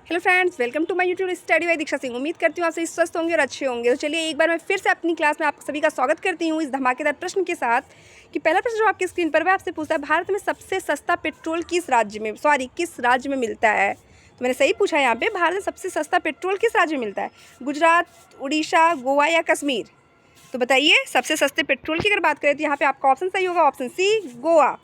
Hello friends, welcome to my YouTube study by Diksha Singh. उम्मीद करती हूँ आप सभी स्वस्थ होंगे और अच्छे होंगे। तो चलिए एक बार मैं फिर से अपनी क्लास में आप सभी का स्वागत करती हूँ इस धमाकेदार प्रश्न के साथ कि पहला प्रश्न जो आपकी स्क्रीन पर वह आपसे पूछता है, भारत में सबसे सस्ता पेट्रोल किस राज्य में मिलता है। तो मैंने सही पूछा यहाँ पे, भारत में सबसे सस्ता पेट्रोल किस राज्य में मिलता है? गुजरात, उड़ीसा, गोवा या कश्मीर? तो बताइए, सबसे सस्ते पेट्रोल की अगर बात करें तो यहाँ पे आपका ऑप्शन सही होगा, ऑप्शन सी गोवा।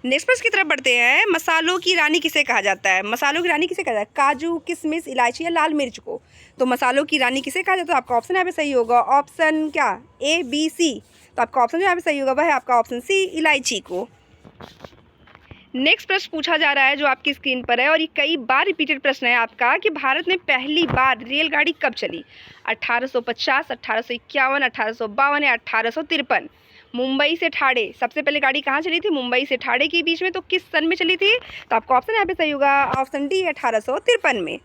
नेक्स्ट प्रश्न की तरफ बढ़ते हैं। मसालों की रानी किसे कहा जाता है? मसालों की रानी किसे कहा जाता है? काजू, किशमिश, इलायची या लाल मिर्च को? तो मसालों की रानी किसे कहा जाता है? तो आपका ऑप्शन यहाँ पे सही होगा, ऑप्शन क्या, ए बी सी। तो आपका ऑप्शन जो यहाँ पे सही होगा वह है आपका ऑप्शन सी, इलायची को। नेक्स्ट प्रश्न पूछा जा रहा है जो आपकी स्क्रीन पर है और ये कई बार रिपीटेड प्रश्न है आपका कि भारत में पहली बार रेलगाड़ी कब चली? 1850, 1851, 1852 या 1853? मुंबई से ठाणे सबसे पहले गाड़ी कहाँ चली थी? मुंबई से ठाणे के बीच में। तो किस सन में चली थी? तो आपका ऑप्शन यहाँ पे सही होगा, ऑप्शन डी, 1853 में।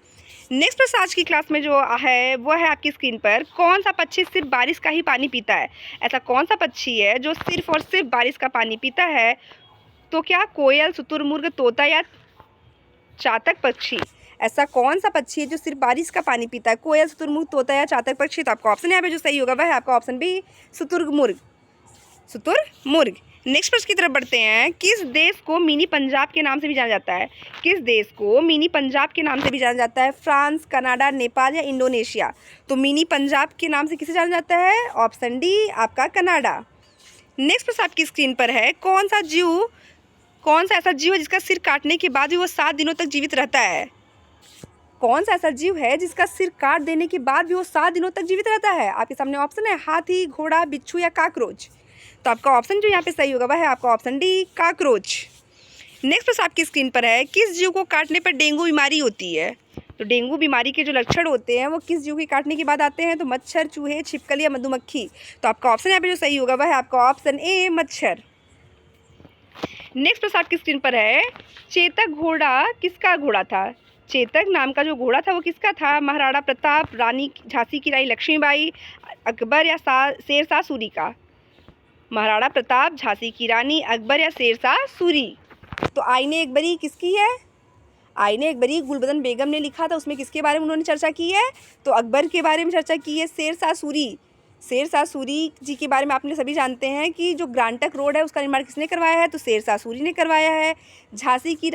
नेक्स्ट प्रश्न आज की क्लास में जो है वो है आपकी स्क्रीन पर, कौन सा पक्षी सिर्फ बारिश का ही पानी पीता है? ऐसा कौन सा पक्षी है जो सिर्फ और सिर्फ बारिश का पानी पीता है? तो क्या कोयल, शुतुरमुर्ग, तोता या चातक पक्षी? ऐसा कौन सा पक्षी है जो सिर्फ बारिश का पानी पीता है? कोयल, शुतुरमुर्ग, तोता या चातक पक्षी? तो आपका ऑप्शन यहाँ पे जो सही होगा वह है आपका ऑप्शन बी, शुतुरमुर्ग। नेक्स्ट प्रश्न की तरफ बढ़ते हैं। किस देश को मिनी पंजाब के नाम से भी जाना जाता है? किस देश को मिनी पंजाब के नाम से भी जाना जाता है? फ्रांस, कनाडा, नेपाल या इंडोनेशिया? तो मिनी पंजाब के नाम से किसे जाना जाता है? ऑप्शन डी, आपका कनाडा। नेक्स्ट प्रश्न आपकी स्क्रीन पर है, कौन सा ऐसा जीव है जिसका सिर काटने के बाद भी वो 7 दिनों तक जीवित रहता है? कौन सा ऐसा जीव है जिसका सिर काट देने के बाद भी वो 7 दिनों तक जीवित रहता है? आपके सामने ऑप्शन है, हाथी, घोड़ा, बिच्छू या काकरोच? तो आपका ऑप्शन जो यहाँ पे सही होगा वह है आपका ऑप्शन डी, काकरोच। नेक्स्ट प्रश्न आपकी स्क्रीन पर है, किस जीव को काटने पर डेंगू बीमारी होती है? तो डेंगू बीमारी के जो लक्षण होते हैं वो किस जीव के काटने के बाद आते हैं? तो मच्छर, चूहे, छिपकली या मधुमक्खी? तो आपका ऑप्शन यहाँ पे जो सही होगा वह है आपका ऑप्शन ए, मच्छर। नेक्स्ट प्रश्न आपकी स्क्रीन पर है, चेतक घोड़ा किसका घोड़ा था? चेतक नाम का जो घोड़ा था वो किसका था? महाराणा प्रताप, रानी झांसी की रानी लक्ष्मीबाई, अकबर या शेरशाह सूरी का? महाराणा प्रताप, झांसी की रानी, अकबर या शेरशाह सूरी? तो आईने अकबरी किसकी है? आईने अकबरी गुलबदन बेगम ने लिखा था, उसमें किसके बारे में उन्होंने चर्चा की है? तो अकबर के बारे में चर्चा की है। शेरशाह सूरी जी के बारे में आपने सभी जानते हैं कि जो ग्रांटक रोड है उसका निर्माण किसने करवाया है? तो शेरशाह सूरी ने करवाया है। झांसी की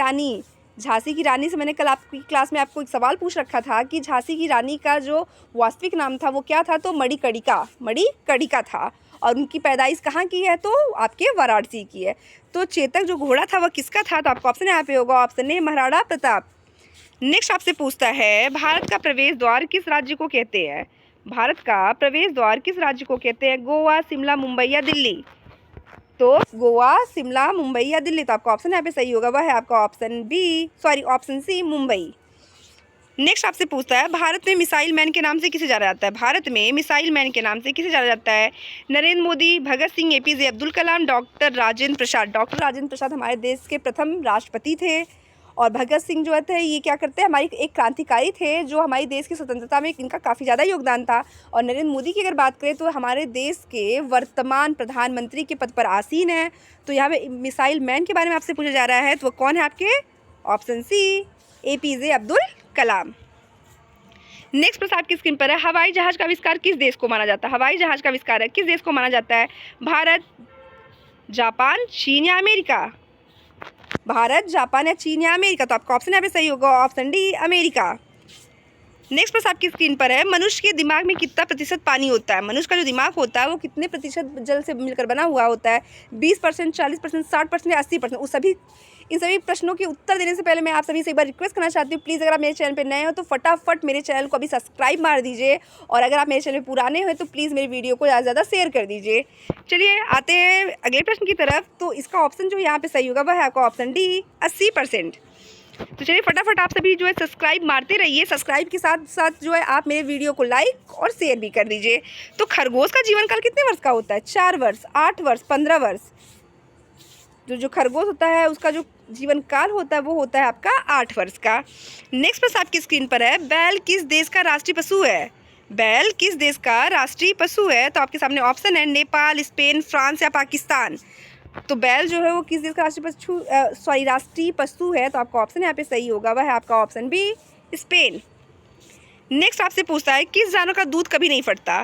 रानी से मैंने कल आपकी क्लास में आपको एक सवाल पूछ रखा था कि झांसी की रानी का जो वास्तविक नाम था वो क्या था? तो मणिकर्णिका था। और उनकी पैदाइश कहाँ की है? तो आपके वाराणसी की है। तो चेतक जो घोड़ा था वह किसका था? तो आपका ऑप्शन यहाँ पे होगा, option A, Maharana Pratap. Next आपसे पूछता है, भारत का प्रवेश द्वार किस राज्य को कहते हैं? भारत का प्रवेश द्वार किस राज्य को कहते हैं? गोवा, शिमला, मुंबई या दिल्ली? तो गोवा, शिमला, मुंबई या दिल्ली? तो आपका ऑप्शन यहाँ पे सही होगा वह है आपका ऑप्शन सी, मुंबई। नेक्स्ट आपसे पूछता है, भारत में मिसाइल मैन के नाम से किसे जाना जाता है? भारत में मिसाइल मैन के नाम से किसे जाना जाता है? Narendra Modi, Bhagat Singh, APJ Abdul Kalam, doctor Rajendra Prasad? Doctor Rajendra Prasad हमारे देश के प्रथम राष्ट्रपति थे। और भगत सिंह जो थे ये क्या करते हैं, हमारी एक क्रांतिकारी थे जो हमारे देश की स्वतंत्रता में इनका काफ़ी ज़्यादा योगदान था। और नरेंद्र मोदी की अगर बात करें तो हमारे देश के वर्तमान प्रधानमंत्री के पद पर आसीन है। तो यहाँ पे मिसाइल मैन के बारे में आपसे पूछा जा रहा है, तो वो कौन है आपके? Option C, APJ Abdul Kalam. Next प्रश्न आपकी स्क्रीन पर है, हवाई जहाज का आविष्कार किस देश को माना जाता है? हवाई जहाज का आविष्कार किस देश को माना जाता है? भारत, जापान, चीन या अमेरिका? भारत, जापान या चीन या अमेरिका? तो आपका ऑप्शन यहाँ पे सही होगा, ऑप्शन डी, अमेरिका। नेक्स्ट प्रश्न आपकी स्क्रीन पर है, मनुष्य के दिमाग में कितना प्रतिशत पानी होता है? मनुष्य का जो दिमाग होता है वो कितने प्रतिशत जल से मिलकर बना हुआ होता है? 20%, 40%, 60% या 80%? इन सभी प्रश्नों के उत्तर देने से पहले मैं आप सभी से एक बार रिक्वेस्ट करना चाहती हूँ, प्लीज़ अगर आप मेरे चैनल पर नए हो तो फटाफट मेरे चैनल को अभी सब्सक्राइब मार दीजिए। और अगर आप मेरे चैनल पर पुराने हो तो प्लीज़ मेरी वीडियो को ज़्यादा से ज़्यादा शेयर कर दीजिए। चलिए आते हैं अगले प्रश्न की तरफ। तो इसका ऑप्शन जो यहाँ पे सही होगा वह है आपका ऑप्शन डी, 80%। तो चलिए फटाफट आप सभी जो है सब्सक्राइब मारते रहिए। सब्सक्राइब के साथ साथ जो है आप मेरे वीडियो को लाइक और शेयर भी कर दीजिए। तो खरगोश का जीवन काल कितने वर्ष का होता है? 4 वर्ष, 8 वर्ष, 15 वर्ष? जो खरगोश होता है उसका जो जीवन काल होता है वो होता है आपका 8 वर्ष का। नेक्स्ट प्रश्न आपकी स्क्रीन पर है, बैल किस देश का राष्ट्रीय पशु है? बैल किस देश का राष्ट्रीय पशु है? तो आपके सामने ऑप्शन है, नेपाल, स्पेन, फ्रांस या पाकिस्तान? तो बैल जो है वो किस देश का राष्ट्रीय पशु है? तो आपका ऑप्शन यहाँ पे सही होगा वह है आपका ऑप्शन बी, स्पेन। नेक्स्ट आपसे पूछता है किस जानवर का दूध कभी नहीं फटता।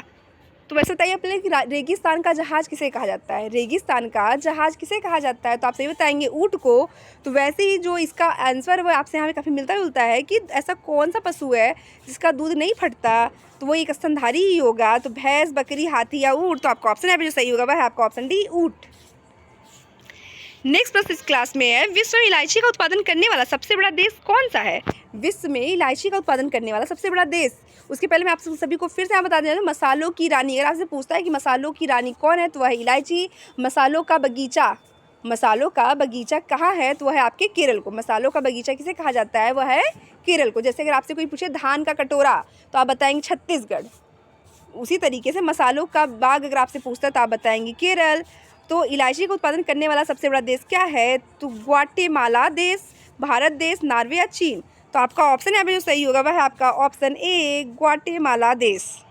तो वैसे बताइए अपने कि रेगिस्तान का जहाज किसे कहा जाता है। रेगिस्तान का जहाज किसे कहा जाता है, तो आप सही बताएंगे ऊँट को। तो वैसे ही जो इसका आंसर वो आपसे यहाँ पे काफ़ी मिलता जुलता है कि ऐसा कौन सा पशु है जिसका दूध नहीं फटता, तो वो एक स्तनधारी ही होगा। तो भैंस, बकरी, हाथी या ऊँट। तो आपका ऑप्शन यहाँ पे जो सही होगा वह है आपका ऑप्शन डी, ऊँट। नेक्स्ट प्रश्न इस क्लास में है, विश्व में इलायची का उत्पादन करने वाला सबसे बड़ा देश कौन सा है। विश्व में इलायची का उत्पादन करने वाला सबसे बड़ा देश। उसके पहले मैं आप सभी को फिर से यहाँ बता दें, मसालों की रानी, अगर आपसे पूछता है कि मसालों की रानी कौन है, तो वह इलायची। मसालों का बगीचा कहाँ है, तो वह है आपके केरल को। मसालों का बगीचा किसे कहा जाता है, वह है केरल को। जैसे अगर आपसे कोई पूछे धान का कटोरा, तो आप बताएंगे छत्तीसगढ़। उसी तरीके से मसालों का बाग अगर आपसे पूछता है तो आप बताएंगे केरल। तो इलायची का उत्पादन करने वाला सबसे बड़ा देश क्या है, तो ग्वाटेमाला देश, भारत देश, नॉर्वे या चीन। तो आपका ऑप्शन यहाँ पे जो सही होगा वह है आपका ऑप्शन ए, ग्वाटेमाला देश।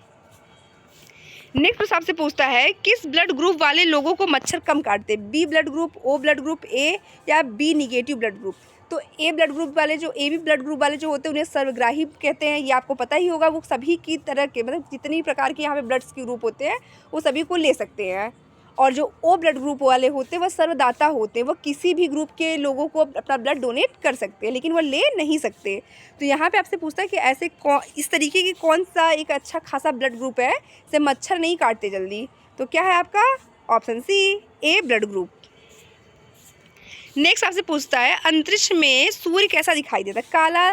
नेक्स्ट आपसे पूछता है किस ब्लड ग्रुप वाले लोगों को मच्छर कम काटते हैं। B blood group, O blood group, A या बी निगेटिव ब्लड ग्रुप। तो ए ब्लड ग्रुप वाले जो ए बी ब्लड ग्रुप वाले जो होते हैं उन्हें सर्वग्राही कहते हैं, ये आपको पता ही होगा। वो सभी की तरह के मतलब जितनी प्रकार के यहाँ पे ब्लड्स के ग्रुप होते हैं वो सभी को ले सकते हैं। और जो ओ ब्लड ग्रुप वाले होते हैं वह सर्वदाता होते हैं, वो किसी भी ग्रुप के लोगों को अपना ब्लड डोनेट कर सकते हैं, लेकिन वो ले नहीं सकते। तो यहाँ पे आपसे पूछता है कि ऐसे इस तरीके की कौन सा एक अच्छा खासा ब्लड ग्रुप है जिससे मच्छर नहीं काटते जल्दी। तो क्या है आपका ऑप्शन सी, ए ब्लड ग्रुप। नेक्स्ट आपसे पूछता है अंतरिक्ष में सूर्य कैसा दिखाई देता है, काला,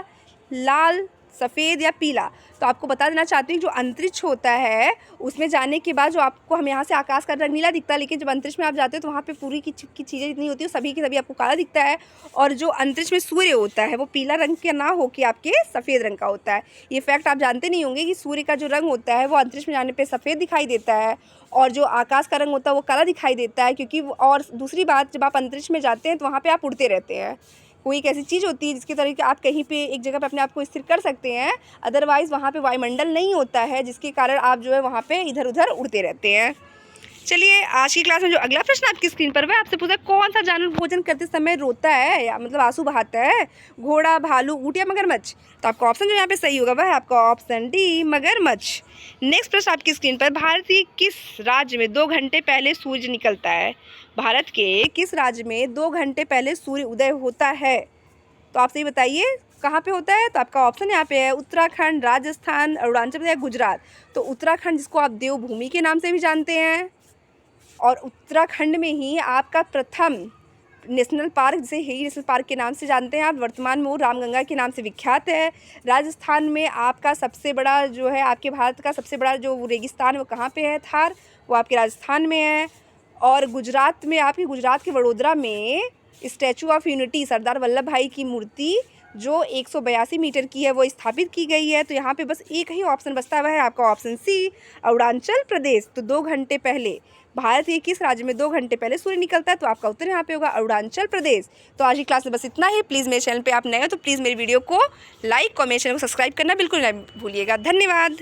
लाल, सफ़ेद या पीला। तो आपको बता देना चाहती हूँ जो अंतरिक्ष होता है उसमें जाने के बाद जो आपको हम यहाँ से आकाश का रंग नीला दिखता है, लेकिन जब अंतरिक्ष में आप जाते हो तो वहाँ पे पूरी की चीज़ें जितनी होती है सभी की सभी आपको काला दिखता है। और जो अंतरिक्ष में सूर्य होता है वो पीला रंग का ना हो कि आपके सफ़ेद रंग का होता है। ये फैक्ट आप जानते नहीं होंगे कि सूर्य का जो रंग होता है वो अंतरिक्ष में जाने पर सफ़ेद दिखाई देता है और जो आकाश का रंग होता है वो काला दिखाई देता है। क्योंकि और दूसरी बात, जब आप अंतरिक्ष में जाते हैं तो वहाँ पर आप उड़ते रहते हैं। कोई एक ऐसी चीज़ होती है जिसके तरीके आप कहीं पे एक जगह पे अपने आप को स्थिर कर सकते हैं, अदरवाइज़ वहाँ पे वायुमंडल नहीं होता है, जिसके कारण आप जो है वहाँ पे इधर उधर उड़ते रहते हैं। चलिए आज की क्लास में जो अगला प्रश्न आपकी स्क्रीन पर है आपसे पूछा कौन सा जानवर भोजन करते समय रोता है या मतलब आंसू बहाता है, घोड़ा, भालू, ऊँट या मगरमच्छ। तो आपका ऑप्शन जो यहाँ पे सही होगा वह है आपका ऑप्शन डी, मगरमच्छ। नेक्स्ट प्रश्न आपकी स्क्रीन पर, भारत के किस राज्य में 2 घंटे पहले सूर्य निकलता है। भारत के किस राज्य में 2 घंटे पहले सूर्य उदय होता है। तो आप सही बताइए कहाँ पे होता है। तो आपका ऑप्शन यहाँ पे है उत्तराखंड, राजस्थान, अरुणाचल प्रदेश या गुजरात। तो उत्तराखंड जिसको आप देवभूमि के नाम से भी जानते हैं, और उत्तराखंड में ही आपका प्रथम नेशनल पार्क जिसे हेरी नेशनल पार्क के नाम से जानते हैं आप, वर्तमान में वो रामगंगा के नाम से विख्यात है। राजस्थान में आपका सबसे बड़ा जो है आपके भारत का सबसे बड़ा जो रेगिस्तान वो कहाँ पे है, थार, वो आपके राजस्थान में है। और गुजरात में आपके गुजरात के वडोदरा में statue of unity Sardar Vallabh भाई की मूर्ति जो 182 मीटर की है वो स्थापित की गई है। तो यहाँ पे बस एक ही ऑप्शन बचता है, आपका ऑप्शन सी, अरुणाचल प्रदेश। तो 2 घंटे पहले भारत के किस राज्य में 2 घंटे पहले सूर्य निकलता है। तो आपका उत्तर यहाँ पे होगा अरुणाचल प्रदेश। तो आज की क्लास में बस इतना ही। प्लीज़ मेरे चैनल पे आप नए हो तो प्लीज़ मेरी वीडियो को लाइक, कमेंट, चैनल को सब्सक्राइब करना बिल्कुल ना भूलिएगा। धन्यवाद।